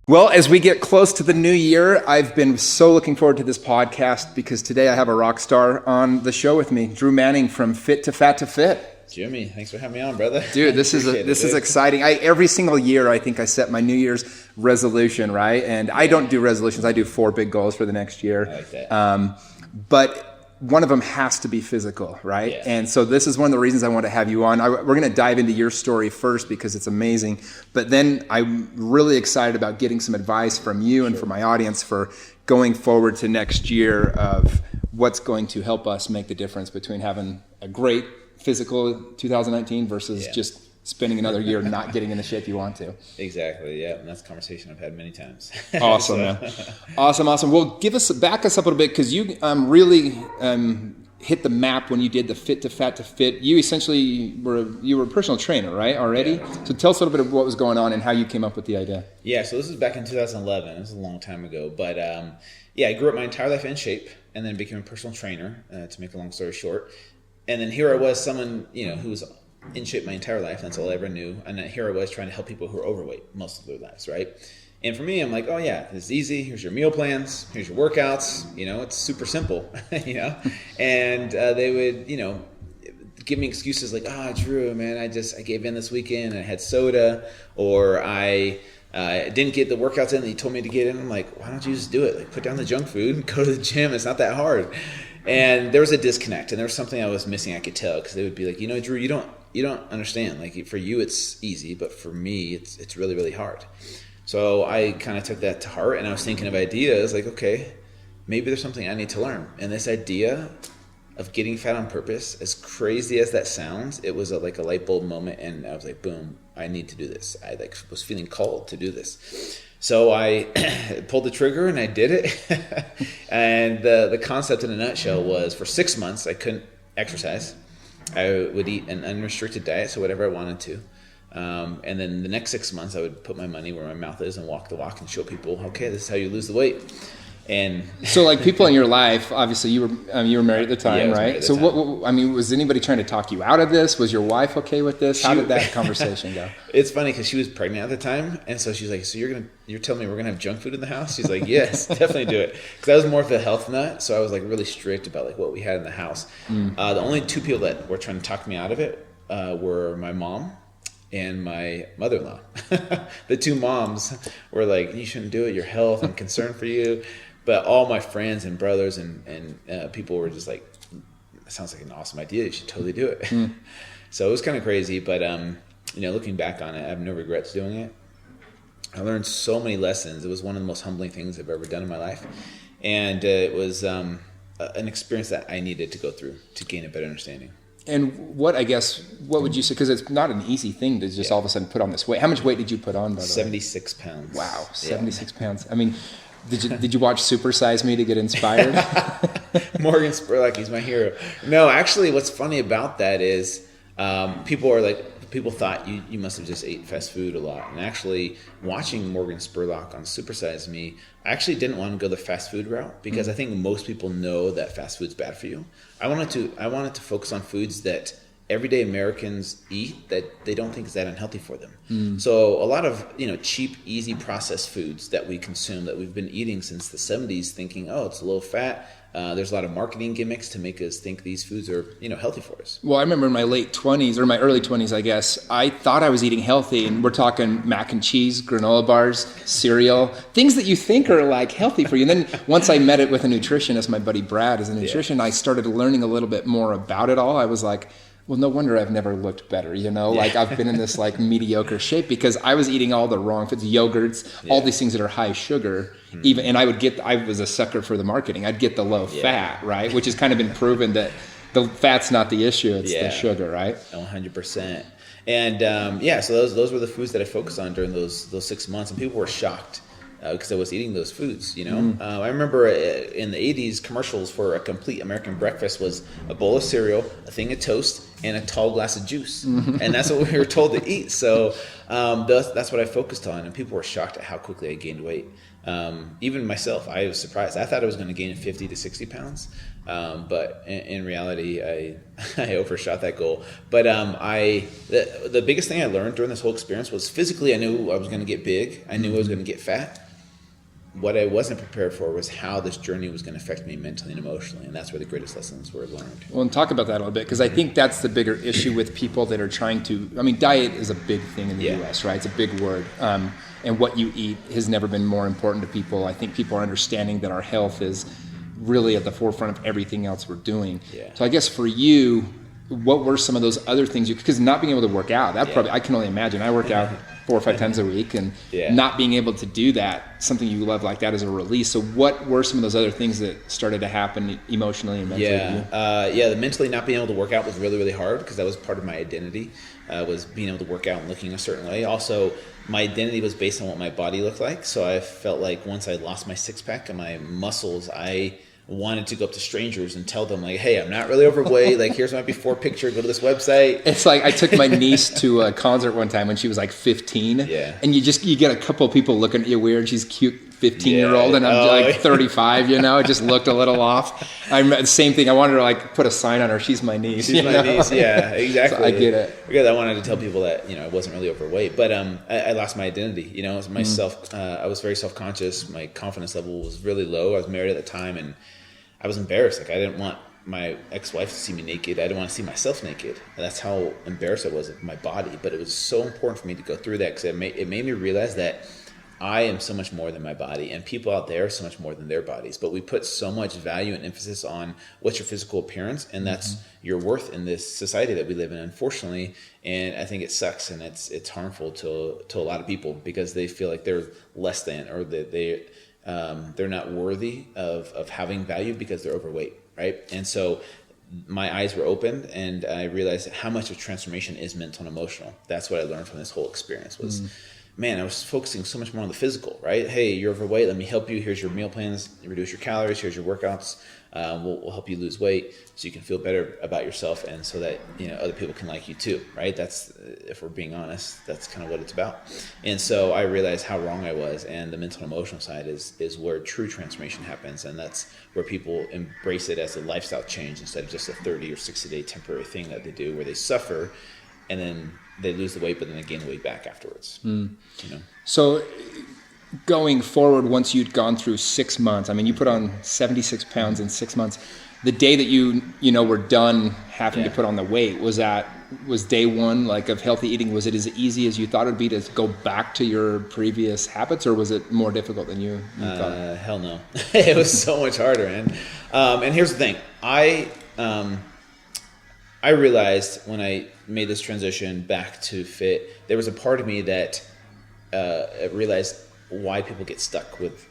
Well, as we get close to the new year, I've been so looking forward to this podcast because today I have a rock star on the show with me, Drew Manning from Fit2Fat2Fit. Jimmy, thanks for having me on, brother. Dude, this is exciting. Every single year, I think I set my New Year's resolution, right? And I don't do resolutions. I do 4 big goals for the next year. I like that. But one of them has to be physical, right? Yeah. And so this is one of the reasons I want to have you on. We're going to dive into your story first because it's amazing. But then I'm really excited about getting some advice from you and from my audience for going forward to next year of what's going to help us make the difference between having a great physical 2019 versus just spending another year not getting in the shape you want to. Exactly, yeah. And that's a conversation I've had many times. Awesome, man. Awesome. Well, back us up a little bit because you really hit the map when you did the Fit2Fat2Fit. You essentially were a personal trainer, right, already? Yeah. So tell us a little bit of what was going on and how you came up with the idea. Yeah, so this was back in 2011. It was a long time ago. But I grew up my entire life in shape and then became a personal trainer, to make a long story short. And then here I was, someone who was in shape my entire life. That's all I ever knew. And here I was trying to help people who are overweight most of their lives, right? And for me, I'm like, oh yeah, this is easy. Here's your meal plans. Here's your workouts. It's super simple, And they would, give me excuses like, Drew, man, I gave in this weekend and I had soda, or I didn't get the workouts in that you told me to get in. I'm like, why don't you just do it? Like, put down the junk food and go to the gym. It's not that hard. And there was a disconnect, and there was something I was missing. I could tell, because they would be like, Drew, you don't understand. Like, for you, it's easy, but for me, it's really, really hard. So I kind of took that to heart, and I was thinking of ideas like, okay, maybe there's something I need to learn. And this idea of getting fat on purpose, as crazy as that sounds, it was like a light bulb moment, and I was like, boom, I need to do this. I was feeling called to do this. So I pulled the trigger and I did it. And the concept in a nutshell was, for 6 months, I couldn't exercise. I would eat an unrestricted diet, so whatever I wanted to. And then the next 6 months, I would put my money where my mouth is and walk the walk and show people, okay, this is how you lose the weight. And so, like, people in your life, obviously you were married at the time, right? So what was anybody trying to talk you out of this? Was your wife okay with this? How did that conversation go? It's funny because she was pregnant at the time, and so she's like, so you're telling me we're gonna have junk food in the house? She's like, yes, definitely do it. Because I was more of a health nut, so I was like really strict about like what we had in the house. The only 2 people that were trying to talk me out of it were my mom and my mother-in-law. The 2 moms were like, you shouldn't do it, your health, I'm concerned for you. But all my friends and brothers and people were just like, that sounds like an awesome idea, you should totally do it. So it was kind of crazy, but looking back on it, I have no regrets doing it. I learned so many lessons. It was one of the most humbling things I've ever done in my life. And it was an experience that I needed to go through to gain a better understanding. And what would you say, because it's not an easy thing to just all of a sudden put on this weight. How much weight did you put on, by the way? 76 pounds. Wow, 76 pounds. I mean, did you watch Super Size Me to get inspired? Morgan Spurlock, he's my hero. No, actually, what's funny about that is people thought you must have just ate fast food a lot. And actually, watching Morgan Spurlock on Super Size Me, I actually didn't want to go the fast food route because I think most people know that fast food's bad for you. I wanted to focus on foods that everyday Americans eat that they don't think is that unhealthy for them. So a lot of cheap, easy processed foods that we consume that we've been eating since the 70s, thinking, oh, it's low fat. There's a lot of marketing gimmicks to make us think these foods are healthy for us. Well, I remember in my late 20s or my early 20s, I guess, I thought I was eating healthy, and we're talking mac and cheese, granola bars, cereal, things that you think are like healthy for you. And then once I met it with a nutritionist, my buddy Brad is a nutritionist, I started learning a little bit more about it all. I was like, well, no wonder I've never looked better, like I've been in this like mediocre shape because I was eating all the wrong foods, yogurts, all these things that are high sugar, and I was a sucker for the marketing. I'd get the low fat, right? Which has kind of been proven that the fat's not the issue, it's the sugar, right? 100%. And so those were the foods that I focused on during those 6 months, and people were shocked. Because I was eating those foods, I remember in the 80s, commercials for a complete American breakfast was a bowl of cereal, a thing of toast, and a tall glass of juice. And that's what we were told to eat. So that's what I focused on. And people were shocked at how quickly I gained weight. Even myself, I was surprised. I thought I was going to gain 50 to 60 pounds. But in reality, I overshot that goal. But the biggest thing I learned during this whole experience was physically, I knew I was going to get big. I knew I was going to get fat. What I wasn't prepared for was how this journey was going to affect me mentally and emotionally. And that's where the greatest lessons were learned. Well, and talk about that a little bit, because I think that's the bigger issue with people that are trying to, I mean, diet is a big thing in the US, right? It's a big word. And what you eat has never been more important to people. I think people are understanding that our health is really at the forefront of everything else we're doing. Yeah. So I guess for you, what were some of those other things because not being able to work out, that probably, I can only imagine. I work out 4 or 5 times a week, and not being able to do that, something you love like that, is a release. So what were some of those other things that started to happen emotionally and mentally? The mentally not being able to work out was really, really hard, because that was part of my identity, was being able to work out and looking a certain way. Also, my identity was based on what my body looked like. So I felt like once I lost my six pack and my muscles, I wanted to go up to strangers and tell them, like, hey, I'm not really overweight. Like, here's my before picture. Go to this website. It's like I took my niece to a concert one time when she was like 15. Yeah. And you get a couple of people looking at you weird. She's cute 15-year-old, and I'm like 35, you know. It just looked a little off. I'm the same thing. I wanted to like put a sign on her. She's my niece. She's my niece. Yeah, exactly. So I get it. Because I wanted to tell people that, I wasn't really overweight, but I lost my identity. Myself. I was very self-conscious. My confidence level was really low. I was married at the time, and I was embarrassed. Like, I didn't want my ex-wife to see me naked. I didn't want to see myself naked. And that's how embarrassed I was of my body. But it was so important for me to go through that, because it made me realize that I am so much more than my body, and people out there are so much more than their bodies. But we put so much value and emphasis on what's your physical appearance, and that's your worth in this society that we live in, unfortunately. And I think it sucks, and it's harmful to a lot of people, because they feel like they're less than, or that they're not worthy of having value because they're overweight, right? And so my eyes were opened, and I realized how much of transformation is mental and emotional. That's what I learned from this whole experience was, man, I was focusing so much more on the physical, right? Hey, you're overweight. Let me help you. Here's your meal plans. Reduce your calories. Here's your workouts. We'll help you lose weight so you can feel better about yourself, and so that other people can like you too, right? That's, if we're being honest, that's kind of what it's about. And so I realized how wrong I was, and the mental and emotional side is where true transformation happens, and that's where people embrace it as a lifestyle change instead of just a 30 or 60-day temporary thing that they do, where they suffer and then they lose the weight, but then they gain the weight back afterwards. So going forward, once you'd gone through 6 months, I mean, you put on 76 pounds in 6 months. The day that you were done having to put on the weight, was day one, like, of healthy eating, was it as easy as you thought it would be to go back to your previous habits, or was it more difficult than you thought? Hell no. It was so much harder, man. And here's the thing. I realized when I made this transition back to fit, there was a part of me that realized why people get stuck with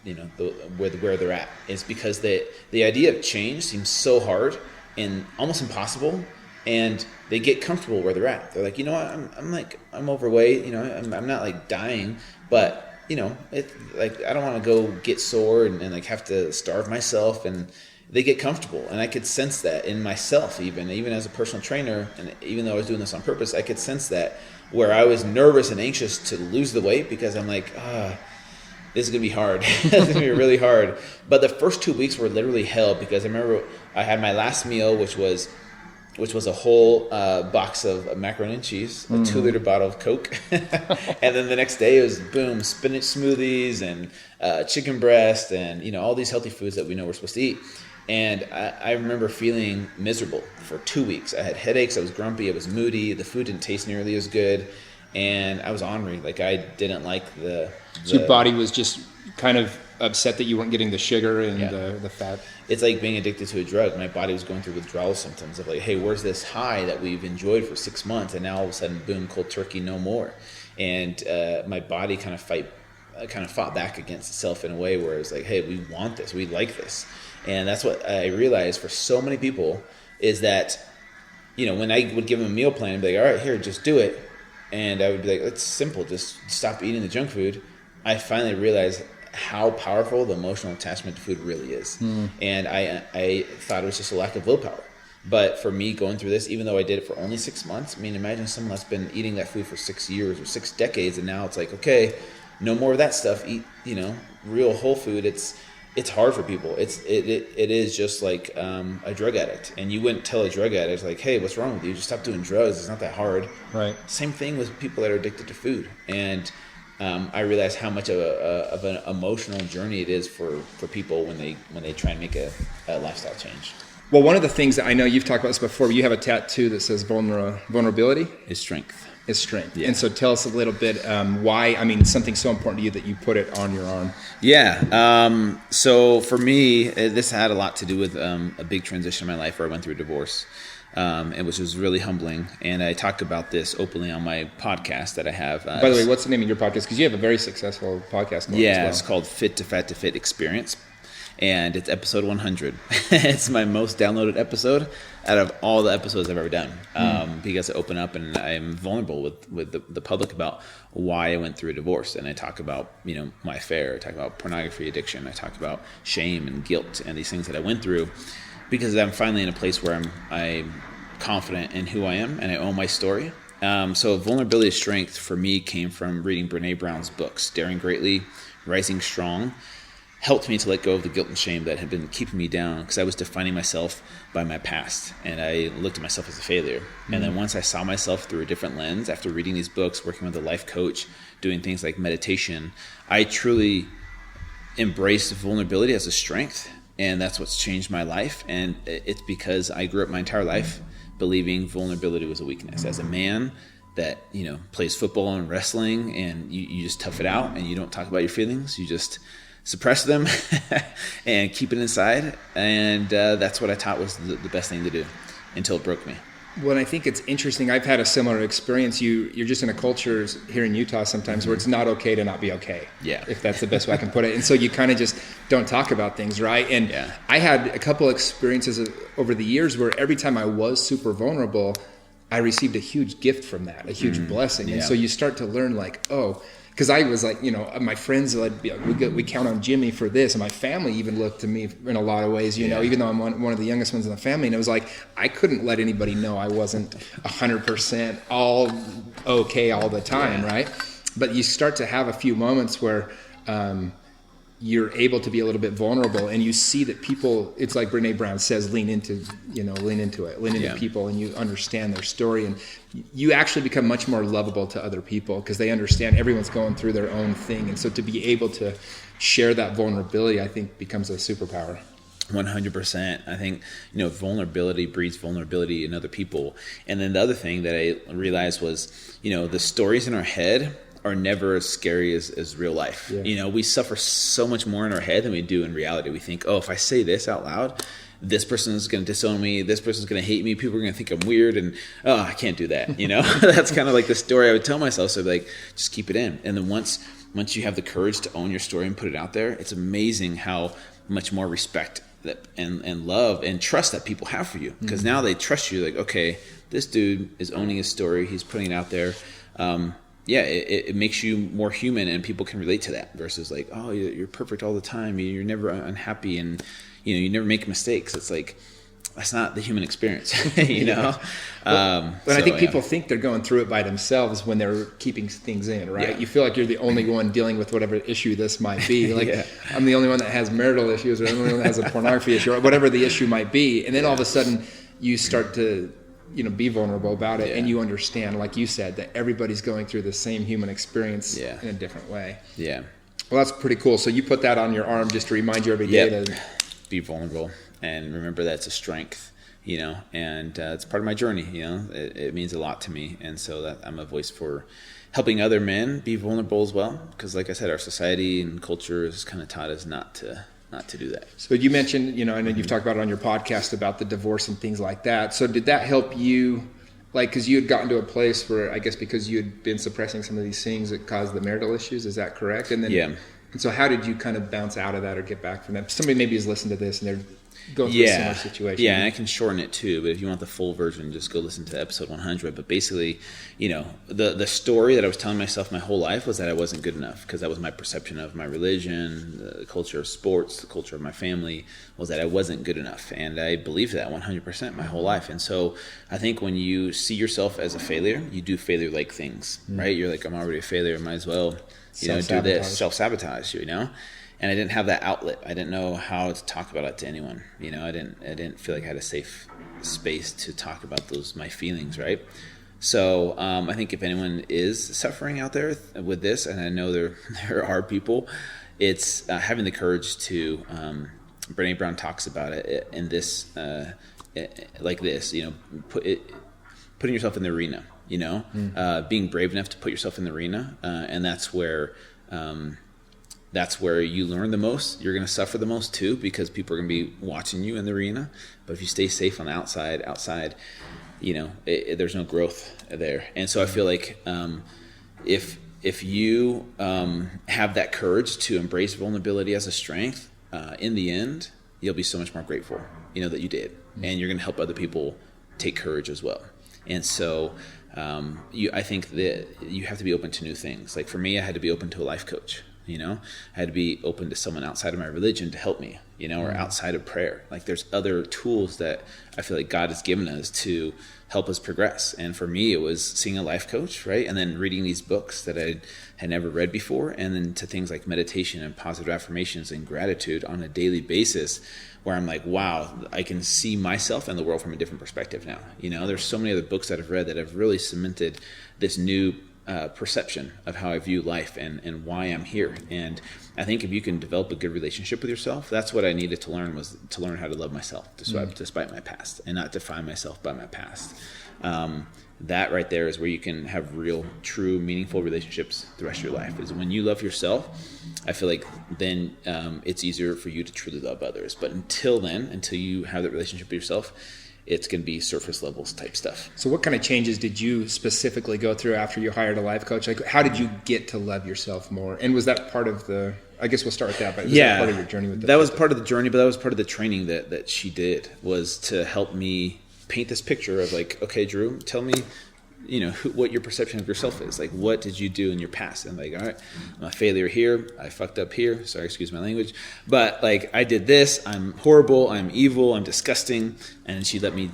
where they're at. Is because the idea of change seems so hard and almost impossible, and they get comfortable where they're at. They're like, I'm overweight, I'm not like dying, but it's like, I don't want to go get sore and like have to starve myself, and they get comfortable. And I could sense that in myself, even as a personal trainer, and even though I was doing this on purpose, I could sense that, where I was nervous and anxious to lose the weight, because I'm like, this is going to be hard. It's going to be really hard. But the first 2 weeks were literally hell, because I remember I had my last meal, which was a whole box of macaroni and cheese, a 2-liter bottle of Coke. And then the next day it was, boom, spinach smoothies and chicken breast and, all these healthy foods that we know we're supposed to eat. And I remember feeling miserable for 2 weeks. I had headaches. I was grumpy. I was moody. The food didn't taste nearly as good. And I was ornery. Like, I didn't like the So your body was just kind of upset that you weren't getting the sugar and the fat. It's like being addicted to a drug. My body was going through withdrawal symptoms of like, hey, where's this high that we've enjoyed for 6 months? And now all of a sudden, boom, cold turkey, no more. And my body kind of fought back against itself in a way where it's like, hey, we want this. We like this. And that's what I realized for so many people is that, when I would give them a meal plan, I'd be like, all right, here, just do it. And I would be like, it's simple. Just stop eating the junk food. I finally realized how powerful the emotional attachment to food really is. And I thought it was just a lack of willpower. But for me going through this, even though I did it for only 6 months, I mean, imagine someone that's been eating that food for 6 years or 6 decades, and now it's like, okay, no more of that stuff. Eat, real whole food. It's hard for people. It is just like a drug addict, and you wouldn't tell a drug addict like, hey, what's wrong with you? Just stop doing drugs. It's not that hard. Right. Same thing with people that are addicted to food, and I realize how much of an emotional journey it is for people when they try and make a lifestyle change. Well, one of the things that I know you've talked about this before, you have a tattoo that says vulnerability Is strength. is strength. Yeah. And so tell us a little bit why, something so important to you that you put it on your arm. Yeah. So for me, this had a lot to do with a big transition in my life where I went through a divorce, and which was really humbling. And I talk about this openly on my podcast that I have. By the way, what's the name of your podcast? Because you have a very successful podcast. Yeah, as well. It's called Fit2Fat2Fit Experience. And it's episode 100. It's my most downloaded episode out of all the episodes I've ever done, because I open up and I'm vulnerable with the public about why I went through a divorce. And I talk about, my affair. I talk about pornography addiction. I talk about shame and guilt and these things that I went through, because I'm finally in a place where I'm confident in who I am and I own my story. So vulnerability strength for me came from reading Brene Brown's books, Daring Greatly, Rising Strong. Helped me to let go of the guilt and shame that had been keeping me down, because I was defining myself by my past, and I looked at myself as a failure. And then once I saw myself through a different lens, after reading these books, working with a life coach, doing things like meditation, I truly embraced vulnerability as a strength, and that's what's changed my life. And it's because I grew up my entire life believing vulnerability was a weakness. As a man that plays football and wrestling, and you just tough it out and you don't talk about your feelings, you just suppress them and keep it inside. And that's what I taught was the best thing to do until it broke me. Well, I think it's interesting. I've had a similar experience. You're just in a culture here in Utah sometimes where it's not okay to not be okay. Yeah. If that's the best way I can put it. And so you kind of just don't talk about things, right? And I had a couple experiences over the years where every time I was super vulnerable, I received a huge gift from that, a huge blessing. And so you start to learn like, because I was like, my friends, we count on Jimmy for this. And my family even looked to me in a lot of ways, even though I'm one of the youngest ones in the family. And it was like, I couldn't let anybody know I wasn't 100% all okay all the time, right? But you start to have a few moments where you're able to be a little bit vulnerable, and you see that people, it's like Brene Brown says, lean into people, and you understand their story, and you actually become much more lovable to other people because they understand everyone's going through their own thing. And so to be able to share that vulnerability, I think, becomes a superpower. 100%. I think, vulnerability breeds vulnerability in other people. And then the other thing that I realized was, the stories in our head are never as scary as real life. Yeah. We suffer so much more in our head than we do in reality. We think, if I say this out loud, this person is going to disown me. This person is going to hate me. People are going to think I'm weird, and I can't do that. That's kind of like the story I would tell myself. So like, just keep it in. And then once you have the courage to own your story and put it out there, it's amazing how much more respect and love and trust that people have for you. Because now they trust you. Like, okay, this dude is owning his story. He's putting it out there. It makes you more human, and people can relate to that versus like, you're perfect all the time. You're never unhappy, and you never make mistakes. It's like, that's not the human experience, But I think people think they're going through it by themselves when they're keeping things in, right? Yeah. You feel like you're the only one dealing with whatever issue this might be. Like, I'm the only one that has marital issues, or I'm the only one that has a pornography issue, or whatever the issue might be. And then all of a sudden you start to be vulnerable about it, and you understand, like you said, that everybody's going through the same human experience in a different way. Yeah. Well, that's pretty cool. So you put that on your arm just to remind you every day to be vulnerable and remember that it's a strength, and it's part of my journey. It means a lot to me, and so that I'm a voice for helping other men be vulnerable as well. Because, like I said, our society and culture has kind of taught us not to do that. So you mentioned, I know you've talked about it on your podcast about the divorce and things like that. So did that help you, like, because you had gotten to a place where, I guess because you had been suppressing some of these things that caused the marital issues, is that correct? And then, and so how did you kind of bounce out of that or get back from that? Somebody maybe has listened to this and they're going through a similar situation. Yeah, and I can shorten it too, but if you want the full version, just go listen to episode 100. But basically, the story that I was telling myself my whole life was that I wasn't good enough, because that was my perception of my religion, the culture of sports, the culture of my family, was that I wasn't good enough. And I believed that 100% my whole life. And so I think when you see yourself as a failure, you do failure-like things, right? You're like, I'm already a failure, might as well do this, self-sabotage, and I didn't have that outlet. I didn't know how to talk about it to anyone. I didn't feel like I had a safe space to talk about my feelings. Right. So I think if anyone is suffering out there with this, and I know there are people, it's having the courage to, Brene Brown talks about it in this, like this, putting yourself in the arena, being brave enough to put yourself in the arena. And that's where you learn the most. You're going to suffer the most too, because people are going to be watching you in the arena. But if you stay safe on the outside, there's no growth there. And so I feel like if you have that courage to embrace vulnerability as a strength, in the end, you'll be so much more grateful, that you did. And you're going to help other people take courage as well. And so I think that you have to be open to new things. Like for me, I had to be open to a life coach. I had to be open to someone outside of my religion to help me, or outside of prayer. Like there's other tools that I feel like God has given us to help us progress. And for me, it was seeing a life coach, right? And then reading these books that I had never read before. And then to things like meditation and positive affirmations and gratitude on a daily basis, where I'm like, wow, I can see myself and the world from a different perspective now. There's so many other books that I've read that have really cemented this new perception of how I view life and why I'm here. And I think if you can develop a good relationship with yourself, that's what I needed to learn, was to learn how to love myself despite my past, and not define myself by my past. That right there is where you can have real, true, meaningful relationships the rest of your life. Is when you love yourself, I feel like then it's easier for you to truly love others. But until you have that relationship with yourself, it's going to be surface levels type stuff. So what kind of changes did you specifically go through after you hired a life coach? Like, how did you get to love yourself more? And was that part of I guess we'll start with that, but was that part of your journey with that? That was part of the journey, but that was part of the training that she did, was to help me paint this picture of like, okay, Drew, tell me, what your perception of yourself is. Like, what did you do in your past? And like, all right, I'm a failure here. I fucked up here. Sorry, excuse my language. But like, I did this. I'm horrible. I'm evil. I'm disgusting. And she let me,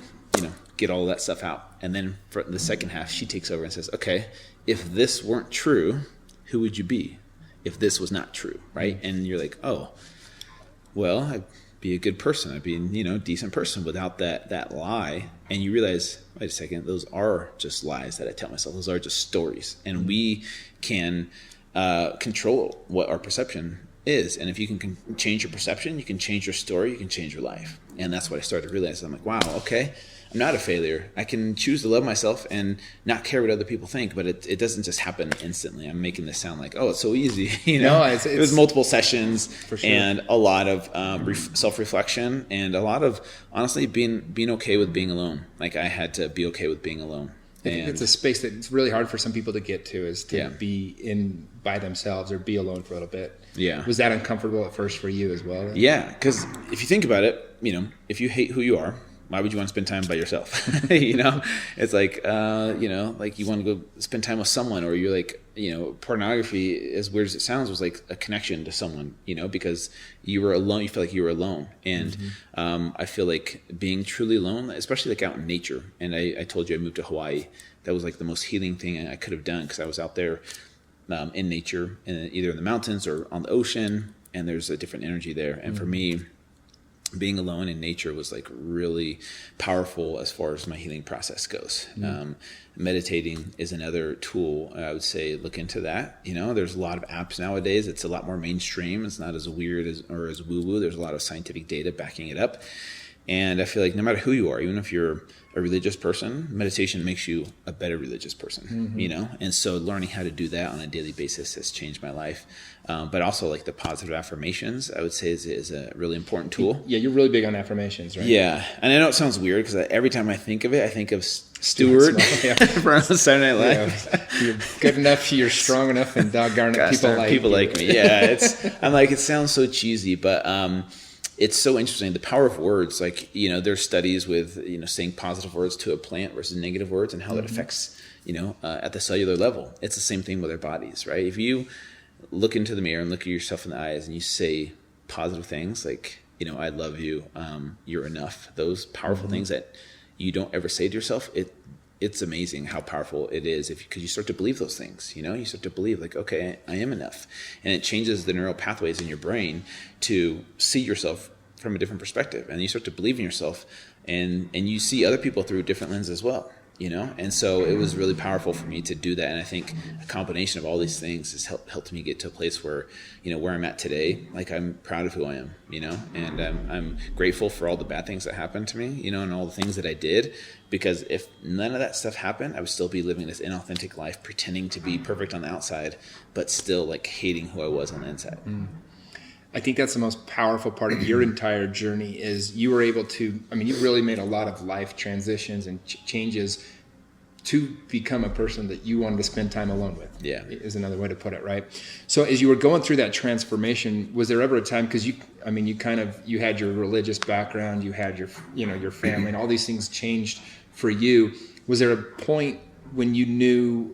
get all of that stuff out. And then for the second half, she takes over and says, okay, if this weren't true, who would you be if this was not true? Right. Mm-hmm. And you're like, oh, well, I'd be a good person. I'd be a decent person without that lie. And you realize, wait a second, those are just lies that I tell myself. Those are just stories. And we can control what our perception is. And if you can change your perception, you can change your story, you can change your life. And that's what I started to realize. I'm like, wow, okay, I'm not a failure. I can choose to love myself and not care what other people think, but it doesn't just happen instantly. I'm making this sound like, oh, it's so easy. No, it was multiple sessions, for sure. And a lot of self-reflection, and a lot of, honestly, being okay with being alone. Like, I had to be okay with being alone. I think it's a space that it's really hard for some people to get to, is to be in by themselves or be alone for a little bit. Yeah. Was that uncomfortable at first for you as well? Yeah, because if you think about it, if you hate who you are, why would you want to spend time by yourself? It's like, like you want to go spend time with someone, or you're like, pornography, as weird as it sounds, was like a connection to someone, because you were alone. You feel like you were alone. And I feel like being truly alone, especially like out in nature. And I told you I moved to Hawaii. That was like the most healing thing I could have done, because I was out there in nature, either in the mountains or on the ocean, and there's a different energy there. And for me, being alone in nature was like really powerful as far as my healing process goes. Meditating is another tool. I would say look into that. There's a lot of apps nowadays. It's a lot more mainstream. It's not as weird or as woo-woo. There's a lot of scientific data backing it up. And I feel like no matter who you are, even if you're a religious person, meditation makes you a better religious person, And so learning how to do that on a daily basis has changed my life. But also like the positive affirmations, I would say is a really important tool. Yeah, you're really big on affirmations, right? Yeah. And I know it sounds weird, because every time I think of it, I think of Stewart from Saturday Night Live. Yeah. You're good enough, you're strong enough, and doggone it, people like me. Yeah, I'm like, it sounds so cheesy, but it's so interesting. The power of words, like, there's studies with, saying positive words to a plant versus negative words, and how that affects, at the cellular level. It's the same thing with our bodies, right? If you look into the mirror and look at yourself in the eyes and you say positive things like, I love you, you're enough, those powerful things that you don't ever say to yourself, it it's amazing how powerful it is because you start to believe those things, you start to believe like, okay, I am enough. And it changes the neural pathways in your brain to see yourself from a different perspective. And you start to believe in yourself and you see other people through a different lens as well, And so it was really powerful for me to do that. And I think a combination of all these things has helped me get to a place where, where I'm at today, like I'm proud of who I am, and I'm grateful for all the bad things that happened to me, and all the things that I did, because if none of that stuff happened, I would still be living this inauthentic life, pretending to be perfect on the outside, but still like hating who I was on the inside. I think that's the most powerful part of your entire journey is you were able to, you really made a lot of life transitions and changes to become a person that you wanted to spend time alone with. Yeah. Is another way to put it, right? So as you were going through that transformation, was there ever a time, because you had your religious background, you had your family, and all these things changed for you. Was there a point when you knew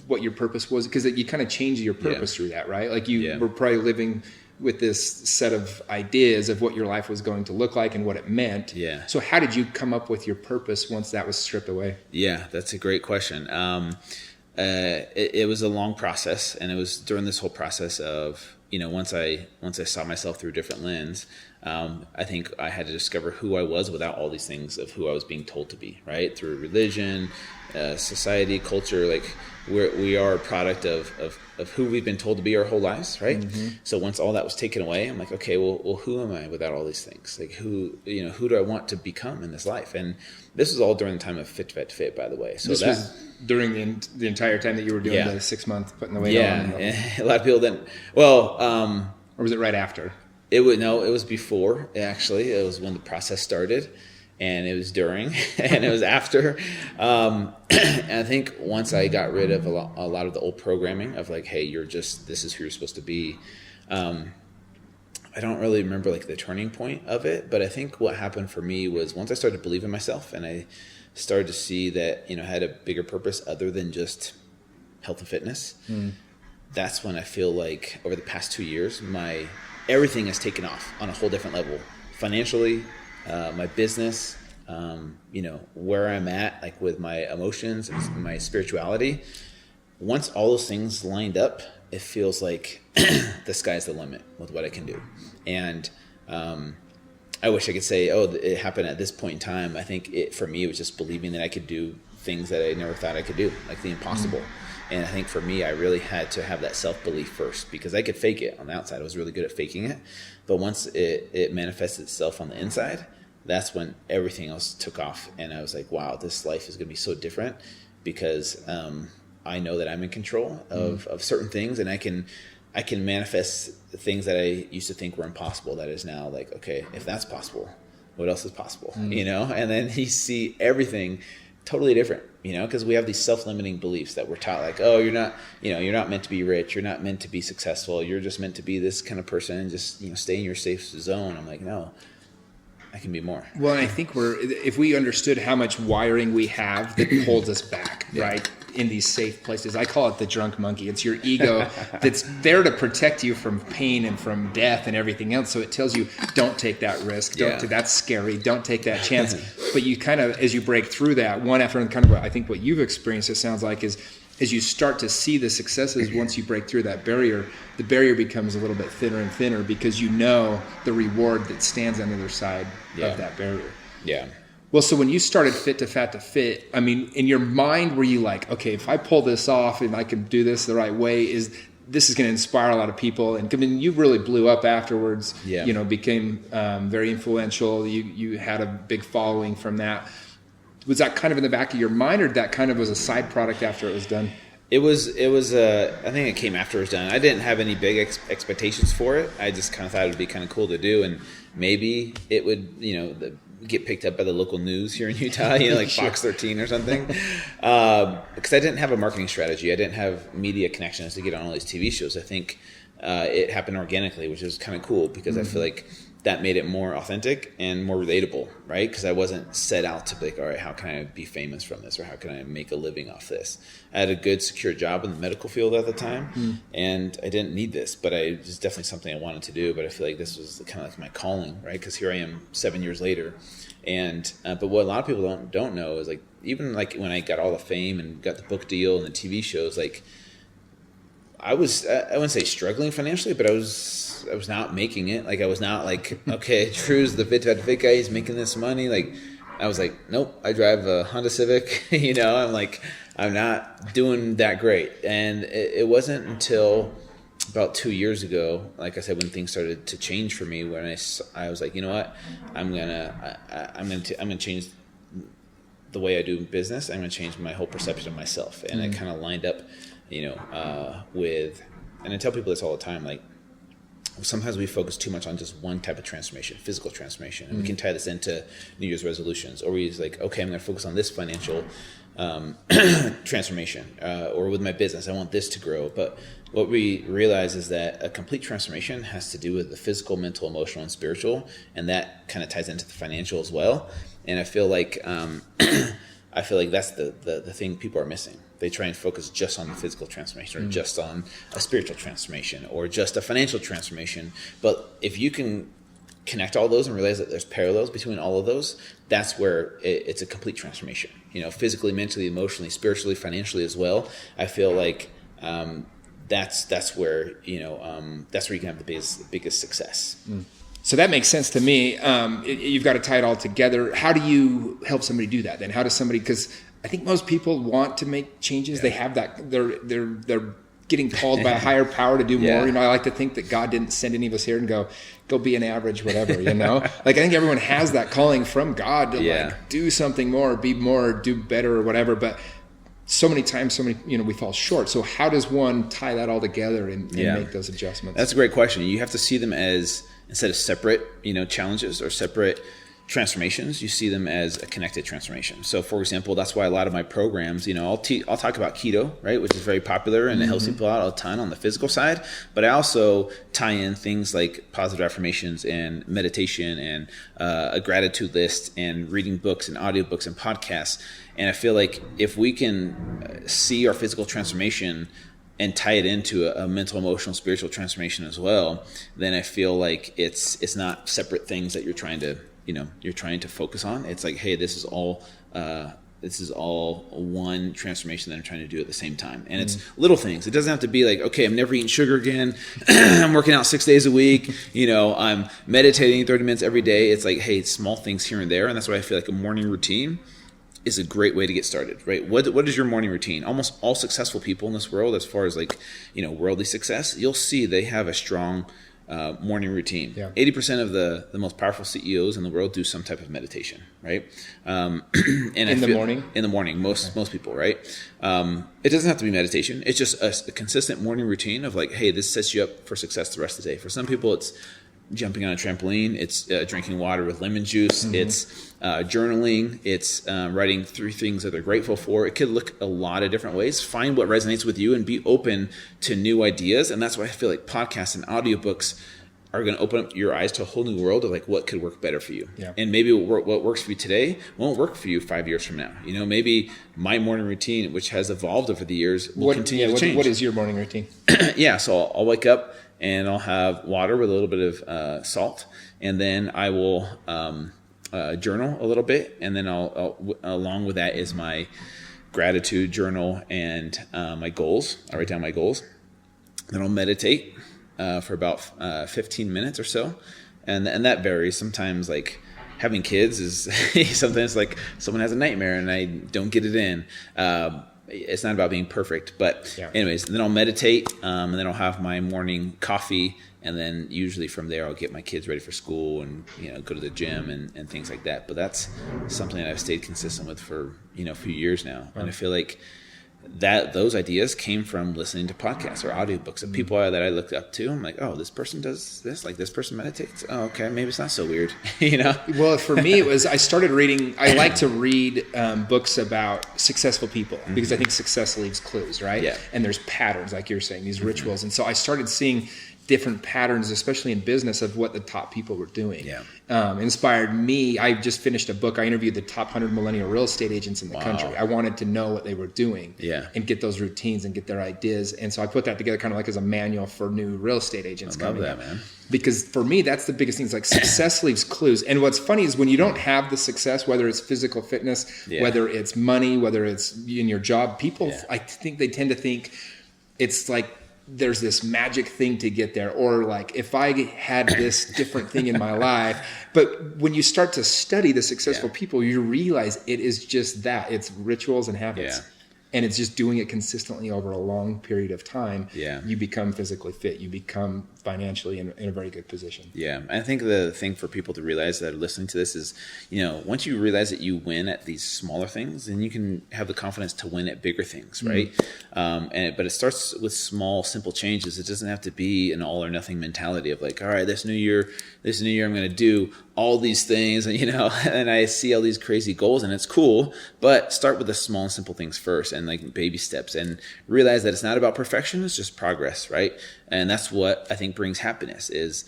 what your purpose was? Because you kind of changed your purpose through that, right? Like you were probably living with this set of ideas of what your life was going to look like and what it meant. Yeah. So how did you come up with your purpose once that was stripped away? Yeah, that's a great question. It was a long process, and it was during this whole process of, once I saw myself through a different lens, I think I had to discover who I was without all these things of who I was being told to be, right? Through religion, society, culture, like we are a product of who we've been told to be our whole lives, right? Mm-hmm. So once all that was taken away, I'm like, okay, well, who am I without all these things? Like who do I want to become in this life? And this was all during the time of Fit2Fat2Fit, by the way. So this was during the entire time that you were doing the 6 month putting the weight on. Yeah, a lot of people didn't. Well, or was it right after? It was before, actually. It was when the process started, and it was during, and it was after. And I think once I got rid of a lot of the old programming of like, hey, this is who you're supposed to be. I don't really remember like the turning point of it, but I think what happened for me was once I started to believe in myself and I started to see that, I had a bigger purpose other than just health and fitness. That's when I feel like over the past 2 years, everything has taken off on a whole different level. Financially, my business, where I'm at, like with my emotions and my spirituality. Once all those things lined up, it feels like the sky's the limit with what I can do. And I wish I could say, it happened at this point in time. I think for me, it was just believing that I could do things that I never thought I could do, like the impossible. And I think for me, I really had to have that self-belief first because I could fake it on the outside. I was really good at faking it. But once it manifested itself on the inside, that's when everything else took off. And I was like, wow, this life is going to be so different because I know that I'm in control of certain things, and I can manifest things that I used to think were impossible. That is now like, okay, if that's possible, what else is possible? And then you see everything totally different, because we have these self-limiting beliefs that we're taught like, oh, you're not meant to be rich. You're not meant to be successful. You're just meant to be this kind of person and just, stay in your safe zone. I'm like, no, I can be more. Well, I think if we understood how much wiring we have that holds us back, right, in these safe places. I call it the drunk monkey. It's your ego that's there to protect you from pain and from death and everything else. So it tells you, don't take that risk. That's scary. Don't take that chance. But you kind of, as you break through that, one after kind of what I think what you've experienced, it sounds like, is as you start to see the successes, once you break through that barrier, the barrier becomes a little bit thinner and thinner because you know the reward that stands on the other side of that barrier. Yeah. Well, so when you started Fit2Fat2Fit, in your mind, were you like, okay, if I pull this off and I can do this the right way, this is going to inspire a lot of people? And you really blew up afterwards. Yeah. Became very influential. You had a big following from that. Was that kind of in the back of your mind, or that kind of was a side product after it was done? It was. I think it came after it was done. I didn't have any big expectations for it. I just kind of thought it would be kind of cool to do, and maybe it would, get picked up by the local news here in Utah, like Fox 13 or something. Because I didn't have a marketing strategy. I didn't have media connections to get on all these TV shows. I think it happened organically, which is kind of cool because I feel like that made it more authentic and more relatable, right? Because I wasn't set out to be like, all right, how can I be famous from this, or how can I make a living off this? I had a good, secure job in the medical field at the time, and I didn't need this, but it was definitely something I wanted to do. But I feel like this was kind of like my calling, right? Because here I am 7 years later, and but what a lot of people don't know is like, even like when I got all the fame and got the book deal and the TV shows, like I wouldn't say struggling financially, but I was not making it. Like I was not like, okay, Drew's the Fit2Fat2Fit guy, he's making this money. Like I was like, nope, I drive a Honda Civic, I'm like, I'm not doing that great. And it wasn't until about 2 years ago, like I said, when things started to change for me, when I was like, you know what, I'm gonna change the way I do business. I'm gonna change my whole perception of myself. And it kind of lined up, with, and I tell people this all the time, like sometimes we focus too much on just one type of transformation, physical transformation, and we can tie this into New Year's resolutions, or we're like, okay, I'm going to focus on this financial transformation, or with my business, I want this to grow. But what we realize is that a complete transformation has to do with the physical, mental, emotional, and spiritual, and that kind of ties into the financial as well. And I feel like that's the thing people are missing. They try and focus just on the physical transformation, or just on a spiritual transformation, or just a financial transformation. But if you can connect all those and realize that there's parallels between all of those, that's where it's a complete transformation. Physically, mentally, emotionally, spiritually, financially as well. I feel like that's where you can have the biggest success. So that makes sense to me. You've got to tie it all together. How do you help somebody do that then? How does somebody, because I think most people want to make changes. Yeah. They have that, they're getting called by a higher power to do more. I like to think that God didn't send any of us here and go be an average, whatever, Like I think everyone has that calling from God to like do something more, be more, do better or whatever. But so many times, we fall short. So how does one tie that all together and make those adjustments? That's a great question. You have to see them as, instead of separate, challenges or separate transformations, you see them as a connected transformation. So for example, that's why a lot of my programs, I'll talk about keto, right, which is very popular and it helps people out a ton on the physical side, but I also tie in things like positive affirmations and meditation and a gratitude list and reading books and audiobooks and podcasts. And I feel like if we can see our physical transformation and tie it into a mental, emotional, spiritual transformation as well, then I feel like it's not separate things that you're trying to focus on. It's like, hey, this is all one transformation that I'm trying to do at the same time. And it's little things. It doesn't have to be like, okay, I'm never eating sugar again. I'm working out 6 days a week. I'm meditating 30 minutes every day. It's like, hey, small things here and there. And that's why I feel like a morning routine is a great way to get started, right? What is your morning routine? Almost all successful people in this world, as far as like, worldly success, you'll see they have a strong morning routine. 80% of the most powerful CEOs in the world do some type of meditation, right? And in the morning, most people, right? It doesn't have to be meditation. It's just a consistent morning routine of like, hey, this sets you up for success the rest of the day. For some people, it's jumping on a trampoline. It's drinking water with lemon juice. It's journaling. It's writing 3 things that they're grateful for. It could look a lot of different ways. Find what resonates with you and be open to new ideas. And that's why I feel like podcasts and audiobooks are going to open up your eyes to a whole new world of like what could work better for you. Yeah. And maybe what works for you today won't work for you 5 years from now. Maybe my morning routine, which has evolved over the years, will continue to change. What is your morning routine? So I'll wake up and I'll have water with a little bit of salt, and then I will journal a little bit, and then I'll along with that is my gratitude journal and my goals. I write down my goals. Then I'll meditate for about 15 minutes or so, and that varies. Sometimes like having kids is sometimes like someone has a nightmare and I don't get it in. It's not about being perfect, but anyways, then I'll meditate, and then I'll have my morning coffee, and then usually from there I'll get my kids ready for school and go to the gym and things like that. But that's something that I've stayed consistent with for a few years now, and I feel like that those ideas came from listening to podcasts or audiobooks of people that I looked up to. I'm like, oh, this person does this, like this person meditates. Oh, okay, maybe it's not so weird, Well, for me, it was I started reading. I like to read books about successful people because I think success leaves clues, right? Yeah. And there's patterns, like you're saying, these rituals, and so I started seeing different patterns, especially in business, of what the top people were doing. Yeah. Inspired me. I just finished a book. I interviewed the top 100 millennial real estate agents in the country. I wanted to know what they were doing and get those routines and get their ideas. And so I put that together kind of like as a manual for new real estate agents. I love that, man. Because for me, that's the biggest thing. It's like success leaves clues. And what's funny is when you don't have the success, whether it's physical fitness, whether it's money, whether it's in your job, people, I think they tend to think it's like there's this magic thing to get there, or like if I had this different thing in my life. But when you start to study the successful people, you realize it is just that. It's rituals and habits. Yeah. And it's just doing it consistently over a long period of time. Yeah. You become physically fit. You become financially in a very good position. Yeah. I think the thing for people to realize that are listening to this is, once you realize that you win at these smaller things, then you can have the confidence to win at bigger things, right? But it starts with small, simple changes. It doesn't have to be an all or nothing mentality of like, all right, this new year I'm going to do all these things, and and I see all these crazy goals, and it's cool, but start with the small and simple things first, and like baby steps, and realize that it's not about perfection, it's just progress, right? And that's what I think brings happiness is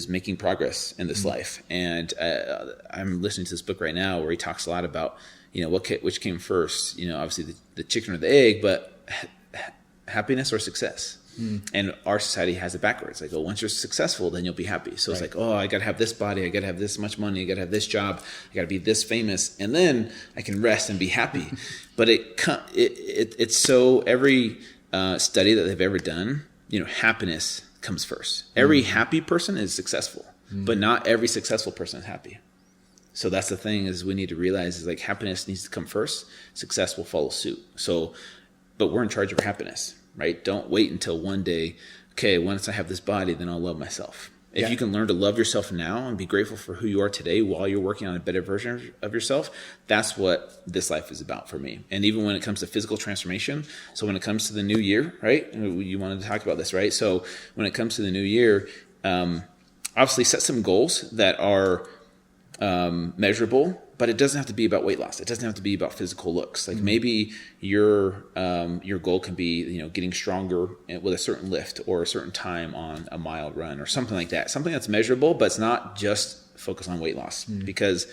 making progress in this life. And I'm listening to this book right now where he talks a lot about which came first, obviously the chicken or the egg, but happiness or success. And our society has it backwards. Like, once you're successful, then you'll be happy. So it's like, I got to have this body. I got to have this much money. I got to have this job. I got to be this famous. And then I can rest and be happy. But it's so every study that they've ever done, happiness comes first. Every happy person is successful, but not every successful person is happy. So that's the thing is we need to realize is like happiness needs to come first. Success will follow suit. But we're in charge of our happiness. Right? Don't wait until one day, okay, once I have this body, then I'll love myself. If you can learn to love yourself now and be grateful for who you are today while you're working on a better version of yourself, that's what this life is about for me. And even when it comes to physical transformation, so when it comes to the new year, right? You wanted to talk about this, right? So when it comes to the new year, obviously set some goals that are measurable, but it doesn't have to be about weight loss. It doesn't have to be about physical looks. Like maybe your goal can be, getting stronger with a certain lift or a certain time on a mile run or something like that. Something that's measurable, but it's not just focus on weight loss because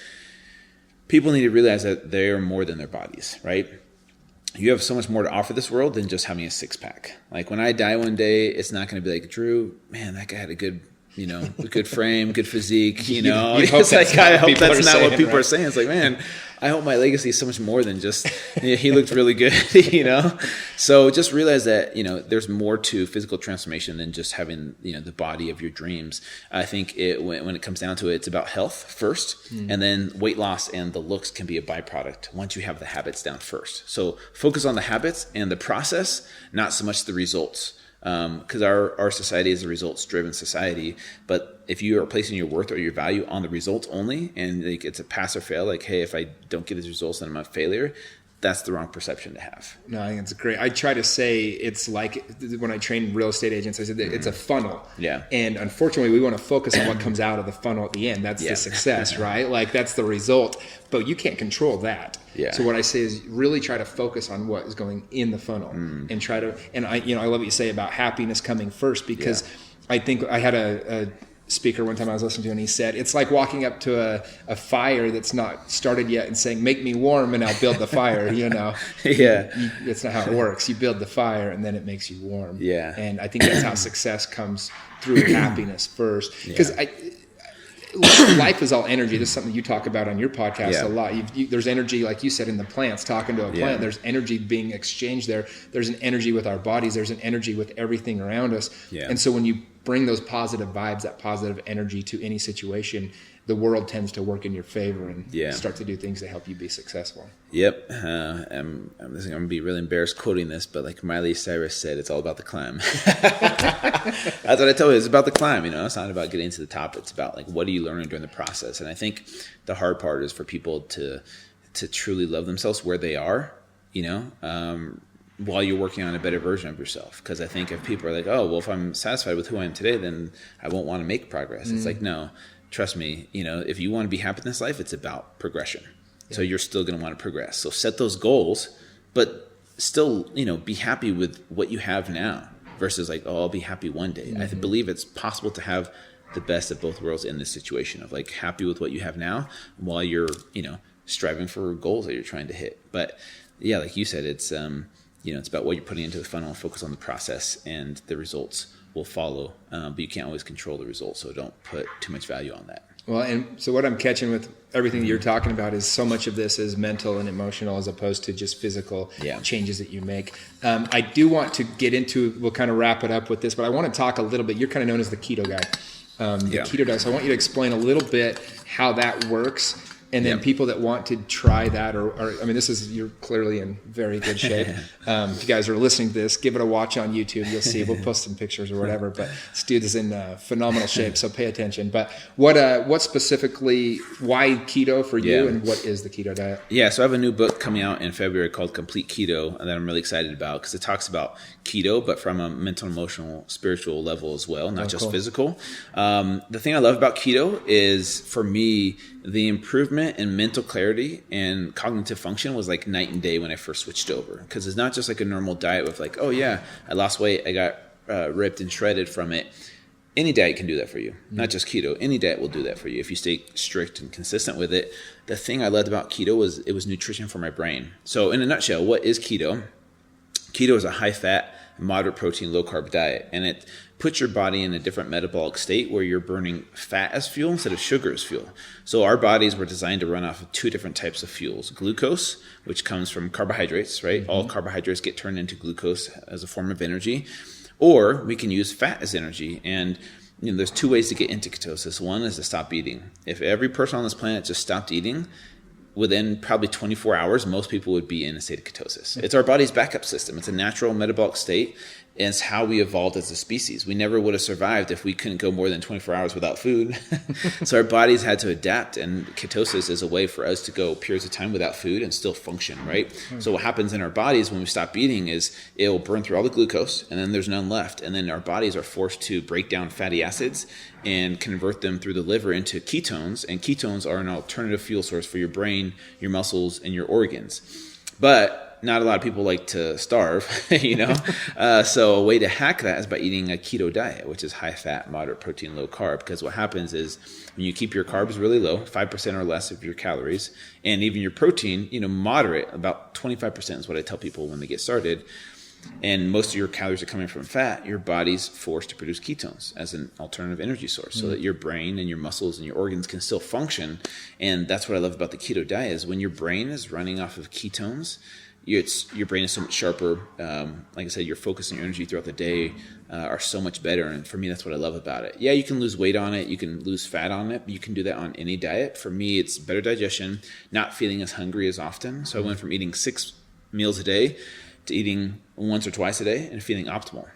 people need to realize that they're more than their bodies, right? You have so much more to offer this world than just having a six pack. Like when I die one day, it's not going to be like, Drew, man, that guy had a good a good frame, good physique, It's like, I hope that's not what people are saying. It's like, man, I hope my legacy is so much more than just, he looked really good, So just realize that, there's more to physical transformation than just having, the body of your dreams. I think when it comes down to it, it's about health first, and then weight loss and the looks can be a byproduct once you have the habits down first. So focus on the habits and the process, not so much the results. Because our society is a results-driven society, but if you are placing your worth or your value on the results only, and like it's a pass or fail, like, hey, if I don't get these results, then I'm a failure, that's the wrong perception to have. No, I think it's great. I try to say it's like when I train real estate agents, I said that it's a funnel. Yeah. And unfortunately, we want to focus on what comes out of the funnel at the end. That's the success, right? Like that's the result, but you can't control that. Yeah. So what I say is really try to focus on what is going in the funnel and try to, and I love what you say about happiness coming first, because I think I had a speaker one time I was listening to, and he said, it's like walking up to a fire that's not started yet and saying, make me warm and I'll build the fire, That's not how it works. You build the fire and then it makes you warm. Yeah. And I think that's how success comes through happiness first. Because life is all energy. This is something you talk about on your podcast a lot. There's energy, like you said, in the plants, talking to a plant. There's energy being exchanged there. There's an energy with our bodies. There's an energy with everything around us. Yeah. And so when you bring those positive vibes, that positive energy to any situation, the world tends to work in your favor and start to do things to help you be successful. Yep. I'm going to be really embarrassed quoting this, but like Miley Cyrus said, it's all about the climb. That's what I told you. It's about the climb. It's not about getting to the top. It's about like, what are you learning during the process? And I think the hard part is for people to truly love themselves where they are, while you're working on a better version of yourself. Because I think if people are like, oh, well, if I'm satisfied with who I am today, then I won't want to make progress. It's like, no. Trust me, if you want to be happy in this life, it's about progression. Yeah. So you're still going to want to progress. So set those goals, but still, be happy with what you have now. versus like, oh, I'll be happy one day. I believe it's possible to have the best of both worlds in this situation of like happy with what you have now while you're, striving for goals that you're trying to hit. But yeah, like you said, it's, it's about what you're putting into the funnel, focus on the process, and the results will follow. But you can't always control the results. So don't put too much value on that. Well, and so what I'm catching with everything that you're talking about is so much of this is mental and emotional as opposed to just physical changes that you make. I do want to get into, we'll kind of wrap it up with this, but I want to talk a little bit. You're kind of known as the keto guy, keto diet. So I want you to explain a little bit how that works. And then people that want to try that, you're clearly in very good shape. If you guys are listening to this, give it a watch on YouTube. You'll see. We'll post some pictures or whatever. But this dude is in phenomenal shape, so pay attention. But what specifically, why keto for you, and what is the keto diet? Yeah, so I have a new book coming out in February called Complete Keto that I'm really excited about because it talks about keto, but from a mental, emotional, spiritual level as well, not just physical. The thing I love about keto is, for me, the improvement in mental clarity and cognitive function was like night and day when I first switched over. Because it's not just like a normal diet with like, oh yeah, I lost weight, I got ripped and shredded from it. Any diet can do that for you, not just keto. Any diet will do that for you if you stay strict and consistent with it. The thing I loved about keto was it was nutrition for my brain. So in a nutshell, what is keto? Keto is a high-fat, moderate protein, low-carb diet, and it puts your body in a different metabolic state where you're burning fat as fuel instead of sugar as fuel. So our bodies were designed to run off of two different types of fuels. Glucose, which comes from carbohydrates, right? All carbohydrates get turned into glucose as a form of energy. Or we can use fat as energy. And there's two ways to get into ketosis. One is to stop eating. If every person on this planet just stopped eating, within probably 24 hours, most people would be in a state of ketosis. It's our body's backup system. It's a natural metabolic state. And it's how we evolved as a species. We never would have survived if we couldn't go more than 24 hours without food. So our bodies had to adapt, and ketosis is a way for us to go periods of time without food and still function, right? So what happens in our bodies when we stop eating is it will burn through all the glucose, and then there's none left. And then our bodies are forced to break down fatty acids and convert them through the liver into ketones. And ketones are an alternative fuel source for your brain, your muscles, and your organs. But not a lot of people like to starve, So a way to hack that is by eating a keto diet, which is high fat, moderate protein, low carb. Because what happens is when you keep your carbs really low, 5% or less of your calories, and even your protein, moderate, about 25% is what I tell people when they get started. And most of your calories are coming from fat. Your body's forced to produce ketones as an alternative energy source so that your brain and your muscles and your organs can still function. And that's what I love about the keto diet is when your brain is running off of ketones, your brain is so much sharper. Like I said, your focus and your energy throughout the day are so much better. And for me, that's what I love about it. Yeah, you can lose weight on it. You can lose fat on it. But you can do that on any diet. For me, it's better digestion, not feeling as hungry as often. So I went from eating 6 meals a day to eating once or twice a day and feeling optimal.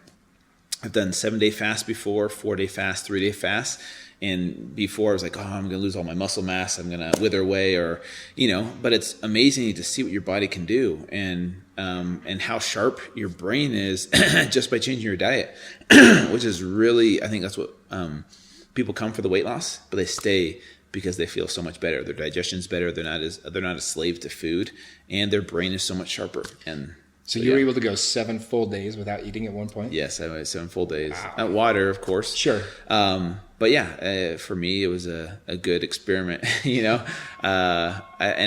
I've done 7-day fast before, 4-day fast, 3-day fast. And before I was like, oh, I'm going to lose all my muscle mass. I'm going to wither away but it's amazing to see what your body can do and how sharp your brain is just by changing your diet, which is really, I think that's what people come for the weight loss, but they stay because they feel so much better. Their digestion's better. They're not a slave to food, and their brain is so much sharper. And so you were able to go 7 full days without eating at one point? Yes, I went 7 full days. Wow. Water, of course. Sure. But yeah, for me, it was a good experiment, and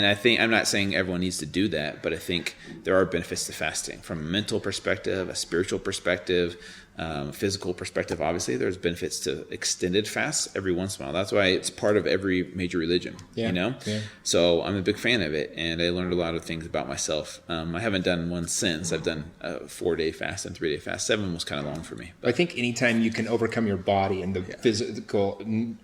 I think, I'm not saying everyone needs to do that, but I think there are benefits to fasting from a mental perspective, a spiritual perspective, physical perspective. Obviously, there's benefits to extended fasts every once in a while. That's why it's part of every major religion, Yeah. So I'm a big fan of it, and I learned a lot of things about myself. I haven't done one since. I've done a 4-day fast and 3-day fast. 7 was kind of long for me. I think anytime you can overcome your body and the physical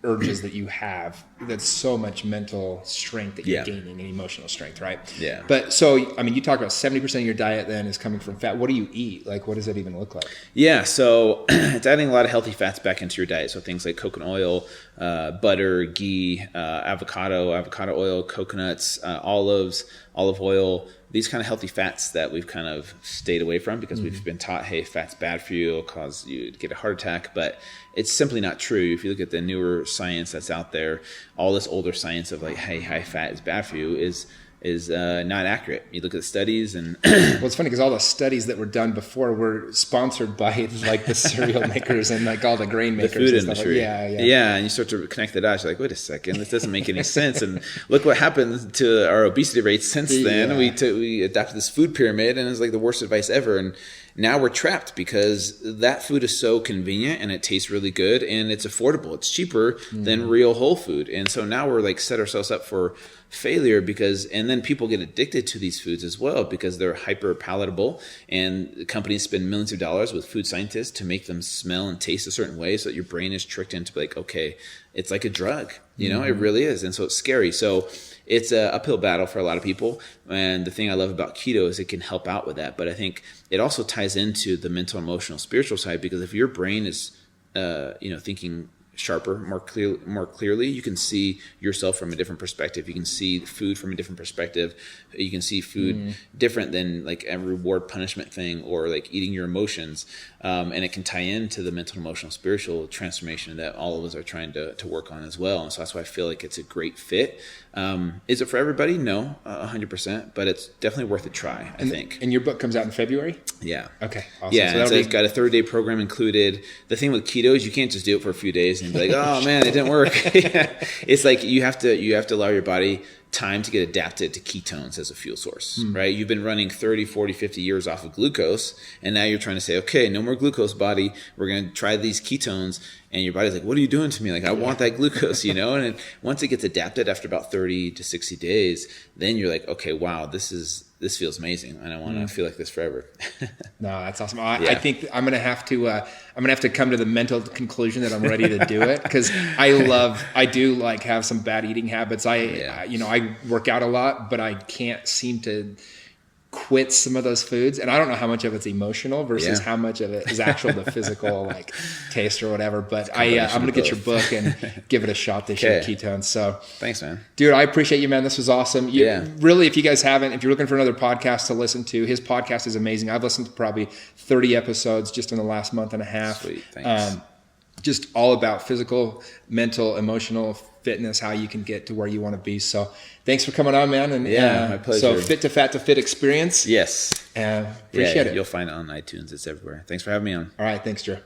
urges that you have, that's so much mental strength that you're gaining and emotional strength, right? Yeah. But so, you talk about 70% of your diet then is coming from fat. What do you eat? Like, what does that even look like? Yeah. So it's adding a lot of healthy fats back into your diet. So things like coconut oil, butter, ghee, avocado oil, coconuts, olives, olive oil, these kind of healthy fats that we've kind of stayed away from because we've been taught, hey, fat's bad for you, it'll cause you to get a heart attack. But it's simply not true. If you look at the newer science that's out there, all this older science of like, hey, high fat is bad for you is not accurate. You look at the studies and well, it's funny because all the studies that were done before were sponsored by like the cereal makers and like all the grain makers, the food and stuff industry. Yeah. And you start to connect the dots. You're like, wait a second, this doesn't make any sense. And look what happened to our obesity rates since then. We adopted this food pyramid, and it's like the worst advice ever. And now we're trapped because that food is so convenient and it tastes really good and it's affordable. It's cheaper than real whole food. And so now we're like set ourselves up for failure and then people get addicted to these foods as well because they're hyper palatable, and companies spend millions of dollars with food scientists to make them smell and taste a certain way so that your brain is tricked into like, okay, it's like a drug, it really is. And so it's scary. So it's an uphill battle for a lot of people. And the thing I love about keto is it can help out with that. But I think it also ties into the mental, emotional, spiritual side, because if your brain is, thinking sharper, more clearly, you can see yourself from a different perspective. You can see food from a different perspective. You can see food different than like a reward punishment thing or like eating your emotions. And it can tie into the mental, emotional, spiritual transformation that all of us are trying to work on as well. And so that's why I feel like it's a great fit. Is it for everybody? No, 100%, but it's definitely worth a try, I think. And your book comes out in February? Yeah. Okay. Awesome. Yeah. So it's got a 30-day program included. The thing with keto is you can't just do it for a few days and be like, oh man, it didn't work. It's like you have to allow your body time to get adapted to ketones as a fuel source, right? You've been running 30, 40, 50 years off of glucose, and now you're trying to say, okay, no more glucose, body. We're going to try these ketones. And your body's like, what are you doing to me? Like, I want that glucose, And once it gets adapted after about 30 to 60 days, then you're like, okay, wow, this feels amazing, and I want to feel like this forever. No, that's awesome. I think I'm gonna have to come to the mental conclusion that I'm ready to do it, because I do like have some bad eating habits. I work out a lot, but I can't seem to quit some of those foods, and I don't know how much of it's emotional versus how much of it is actual the physical like taste or whatever. But I'm gonna get your book and give it a shot this year, ketones. So thanks, man. Dude, I appreciate you, man. This was awesome. Really, if you guys haven't, if you're looking for another podcast to listen to, his podcast is amazing. I've listened to probably 30 episodes just in the last month and a half. Sweet, thanks. Just all about physical, mental, emotional fitness, how you can get to where you want to be. So thanks for coming on, man. And my pleasure. So Fit2Fat2Fit experience. Yes. Appreciate it. You'll find it on iTunes. It's everywhere. Thanks for having me on. All right. Thanks, Drew.